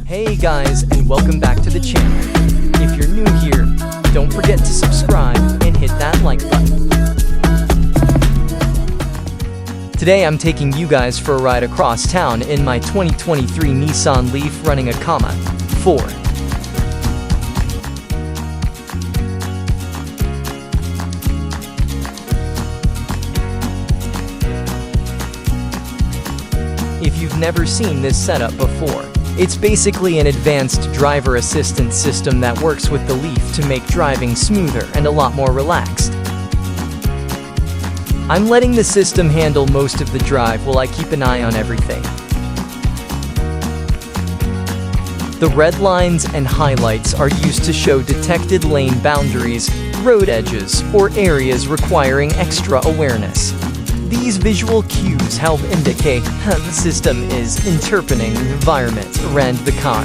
Hey guys, and welcome back to the channel. If you're new here, don't forget to subscribe and hit that like button. Today I'm taking you guys for a ride across town in my 2023 Nissan Leaf running a 4. If you've never seen this setup before, it's basically an advanced driver assistance system that works with the Leaf to make driving smoother and a lot more relaxed. I'm letting the system handle most of the drive while I keep an eye on everything. The red lines and highlights are used to show detected lane boundaries, road edges, or areas requiring extra awareness. These visual cues help indicate how the system is interpreting the environment around the car.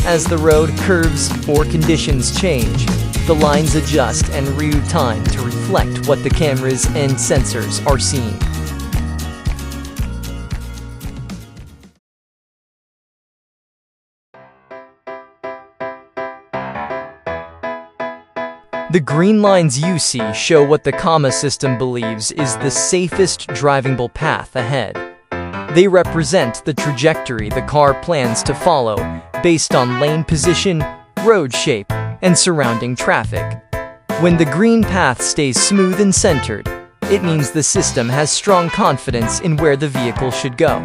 As the road curves or conditions change, the lines adjust and reroute time to reflect what the cameras and sensors are seeing. The green lines you see show what the system believes is the safest drivable path ahead. They represent the trajectory the car plans to follow based on lane position, road shape, and surrounding traffic. When the green path stays smooth and centered, it means the system has strong confidence in where the vehicle should go.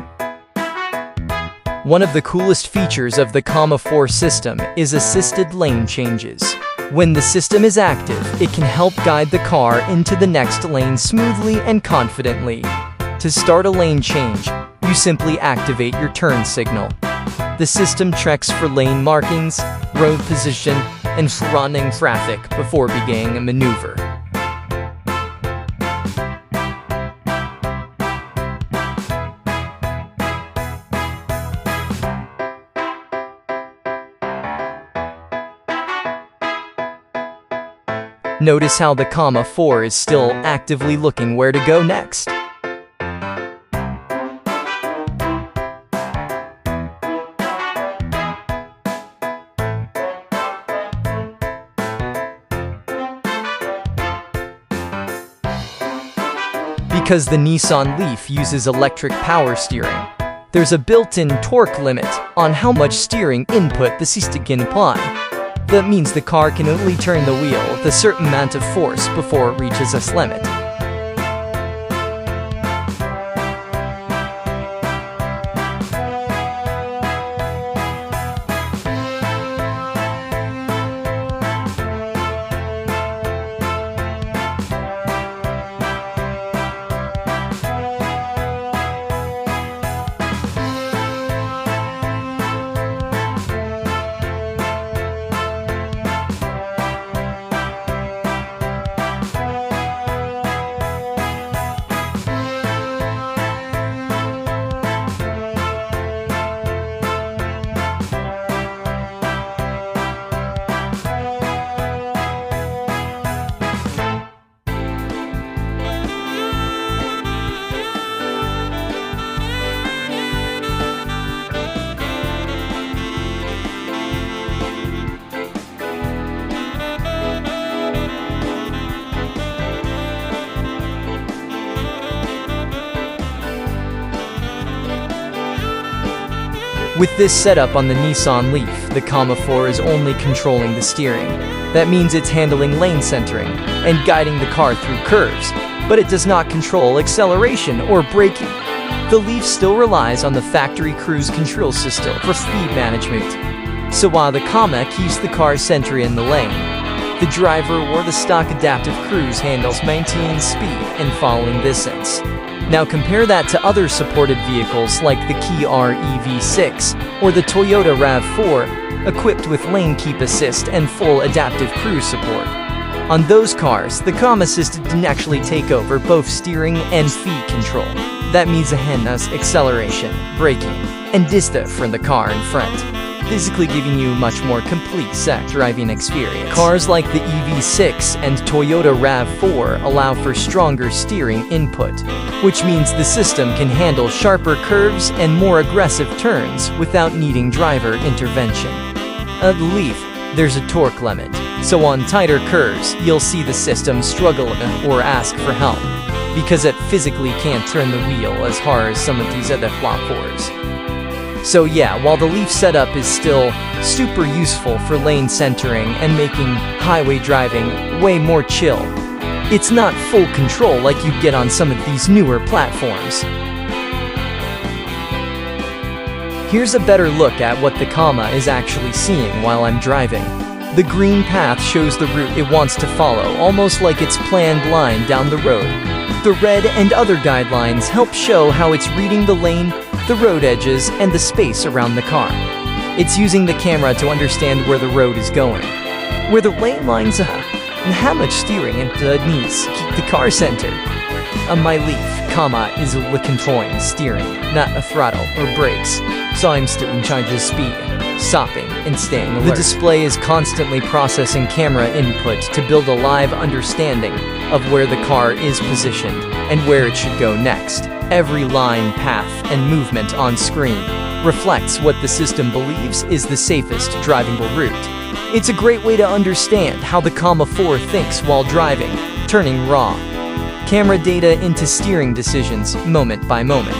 One of the coolest features of the 4 system is assisted lane changes. When the system is active, it can help guide the car into the next lane smoothly and confidently. To start a lane change, you simply activate your turn signal. The system checks for lane markings, road position, and surrounding traffic before beginning a maneuver. Notice how the 4 is still actively looking where to go next. Because the Nissan Leaf uses electric power steering, there's a built-in torque limit on how much steering input the system can apply. That means the car can only turn the wheel with a certain amount of force before it reaches this limit. With this setup on the Nissan Leaf, the 4 is only controlling the steering. That means it's handling lane centering and guiding the car through curves, but it does not control acceleration or braking. The Leaf still relies on the factory cruise control system for speed management. So while the keeps the car centered in the lane, the driver or the stock adaptive cruise handles maintaining speed and following distance. Now compare that to other supported vehicles like the Kia EV6 or the Toyota RAV4, equipped with lane keep assist and full adaptive cruise support. On those cars, the assistant didn't actually take over both steering and feet control. That means the hand has acceleration, braking, and distance from the car in front. physically giving you a much more complete driving experience. Cars like the EV6 and Toyota RAV4 allow for stronger steering input, which means the system can handle sharper curves and more aggressive turns without needing driver intervention. The Leaf, there's a torque limit, so on tighter curves, you'll see the system struggle or ask for help, because it physically can't turn the wheel as hard as some of these other platforms. So yeah, while the Leaf setup is still super useful for lane centering and making highway driving way more chill, it's not full control like you get on some of these newer platforms. Here's a better look at what the Comma is actually seeing while I'm driving. The green path shows the route it wants to follow, almost like its planned line down the road. The red and other guidelines help show how it's reading the lane, the road edges, and the space around the car. It's using the camera to understand where the road is going, where the lane lines are, and how much steering it needs to keep the car centered. On my Leaf, Comma is controlling steering, not a throttle or brakes, so I'm still in charge of speed, stopping, and staying alert. The display is constantly processing camera input to build a live understanding of where the car is positioned and where it should go next. Every line, path, and movement on screen reflects what the system believes is the safest drivable route. It's a great way to understand how the Comma 4 thinks while driving, turning raw camera data into steering decisions moment by moment.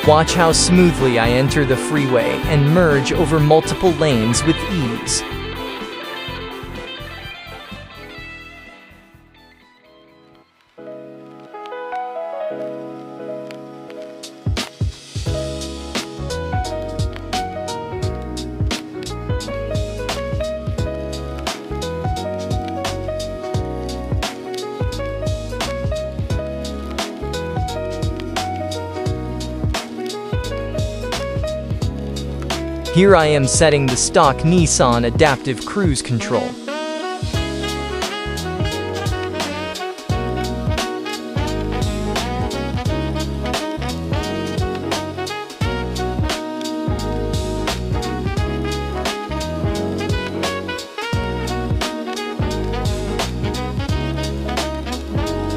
Watch how smoothly I enter the freeway and merge over multiple lanes with ease. Here I am setting the stock Nissan Adaptive Cruise Control.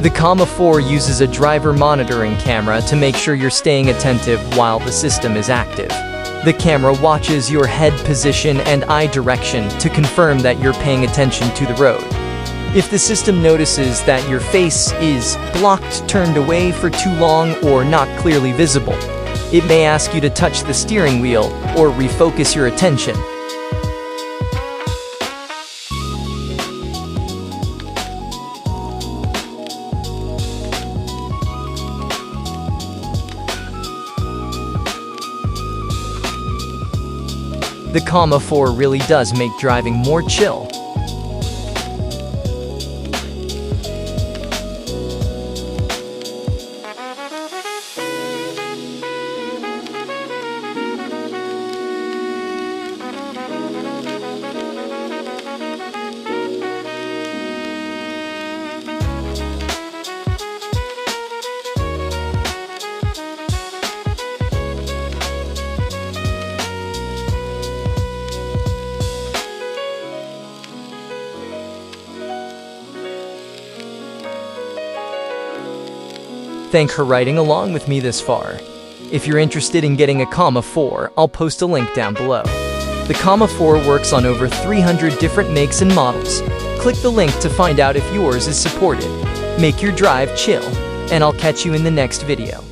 The Comma 4 uses a driver monitoring camera to make sure you're staying attentive while the system is active. The camera watches your head position and eye direction to confirm that you're paying attention to the road. If the system notices that your face is blocked, turned away for too long, or not clearly visible, it may ask you to touch the steering wheel or refocus your attention. The Comma 4 really does make driving more chill. Thank her riding along with me this far. If you're interested in getting a Comma 4, I'll post a link down below. The Comma 4 works on over 300 different makes and models. Click the link to find out if yours is supported. Make your drive chill, and I'll catch you in the next video.